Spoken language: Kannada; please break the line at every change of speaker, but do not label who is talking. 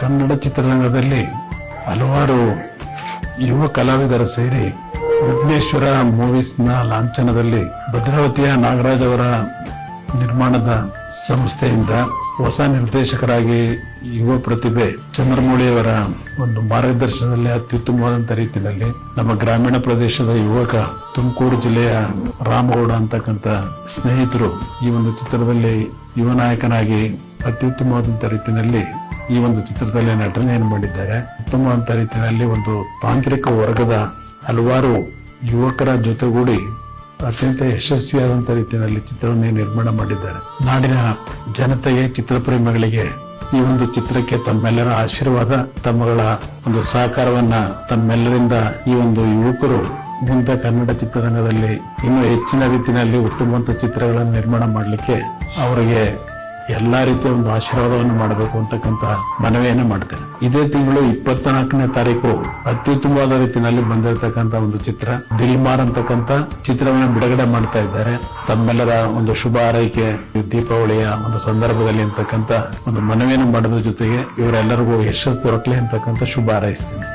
ಕನ್ನಡ ಚಿತ್ರರಂಗದಲ್ಲಿ ಹಲವಾರು ಯುವ ಕಲಾವಿದರು ಸೇರಿ ವಿಘ್ನೇಶ್ವರ ಮೂವೀಸ್ನ ಲಾಂಛನದಲ್ಲಿ ಭದ್ರಾವತಿಯ ನಾಗರಾಜ್ ಅವರ ನಿರ್ಮಾಣದ ಸಂಸ್ಥೆಯಿಂದ ಹೊಸ ನಿರ್ದೇಶಕರಾಗಿ ಯುವ ಪ್ರತಿಭೆ ಚಂದ್ರಮೌಳಿಯವರ ಒಂದು ಮಾರ್ಗದರ್ಶನದಲ್ಲಿ ಅತ್ಯುತ್ತಮವಾದಂತ ರೀತಿಯಲ್ಲಿ ನಮ್ಮ ಗ್ರಾಮೀಣ ಪ್ರದೇಶದ ಯುವಕ ತುಮಕೂರು ಜಿಲ್ಲೆಯ ರಾಮಗೌಡ ಅಂತಕ್ಕಂಥ ಸ್ನೇಹಿತರು ಈ ಒಂದು ಚಿತ್ರದಲ್ಲಿ ಯುವ ನಾಯಕನಾಗಿ ಅತ್ಯುತ್ತಮವಾದಂತ ರೀತಿಯಲ್ಲಿ ಈ ಒಂದು ಚಿತ್ರದಲ್ಲಿ ನಟನೆಯನ್ನು ಮಾಡಿದ್ದಾರೆ. ಉತ್ತಮವಾದಂತ ರೀತಿಯಲ್ಲಿ ಒಂದು ತಾಂತ್ರಿಕ ವರ್ಗದ ಹಲವಾರು ಯುವಕರ ಜೊತೆಗೂಡಿ ಅತ್ಯಂತ ಯಶಸ್ವಿಯಾದಂತ ರೀತಿಯಲ್ಲಿ ಚಿತ್ರವನ್ನು ನಿರ್ಮಾಣ ಮಾಡಿದ್ದಾರೆ. ನಾಡಿನ ಜನತೆಗೆ, ಚಿತ್ರಪ್ರೇಮಿಗಳಿಗೆ ಈ ಒಂದು ಚಿತ್ರಕ್ಕೆ ತಮ್ಮೆಲ್ಲರ ಆಶೀರ್ವಾದ, ತಮ್ಮಗಳ ಒಂದು ಸಹಕಾರವನ್ನ ತಮ್ಮೆಲ್ಲರಿಂದ ಈ ಒಂದು ಯುವಕರು ಮುಂದೆ ಕನ್ನಡ ಚಿತ್ರರಂಗದಲ್ಲಿ ಇನ್ನೂ ಹೆಚ್ಚಿನ ರೀತಿಯಲ್ಲಿ ಉತ್ತಮವಾದ ಚಿತ್ರಗಳನ್ನು ನಿರ್ಮಾಣ ಮಾಡಲಿಕ್ಕೆ ಅವರಿಗೆ ಎಲ್ಲಾ ರೀತಿಯ ಒಂದು ಆಶೀರ್ವಾದವನ್ನು ಮಾಡಬೇಕು ಅಂತಕ್ಕಂಥ ಮನವಿಯನ್ನು ಮಾಡ್ತೇನೆ. ಇದೇ ತಿಂಗಳು 24ನೇ ತಾರೀಕು ಅತ್ಯುತ್ತಮವಾದ ರೀತಿಯಲ್ಲಿ ಬಂದಿರತಕ್ಕಂಥ ಒಂದು ಚಿತ್ರ ದಿಲ್ಮಾರ್ ಅಂತಕ್ಕಂಥ ಚಿತ್ರವನ್ನು ಬಿಡುಗಡೆ ಮಾಡ್ತಾ ಇದ್ದಾರೆ. ತಮ್ಮೆಲ್ಲರ ಒಂದು ಶುಭ ಹಾರೈಕೆ ದೀಪಾವಳಿಯ ಒಂದು ಸಂದರ್ಭದಲ್ಲಿ ಅಂತಕ್ಕಂಥ ಒಂದು ಮನವಿಯನ್ನು ಮಾಡೋದ್ರ ಜೊತೆಗೆ ಇವರೆಲ್ಲರಿಗೂ ಯಶಸ್ಸು ದೊರಕಲಿ ಅಂತಕ್ಕಂಥ ಶುಭ ಹಾರೈಸ್ತೀನಿ.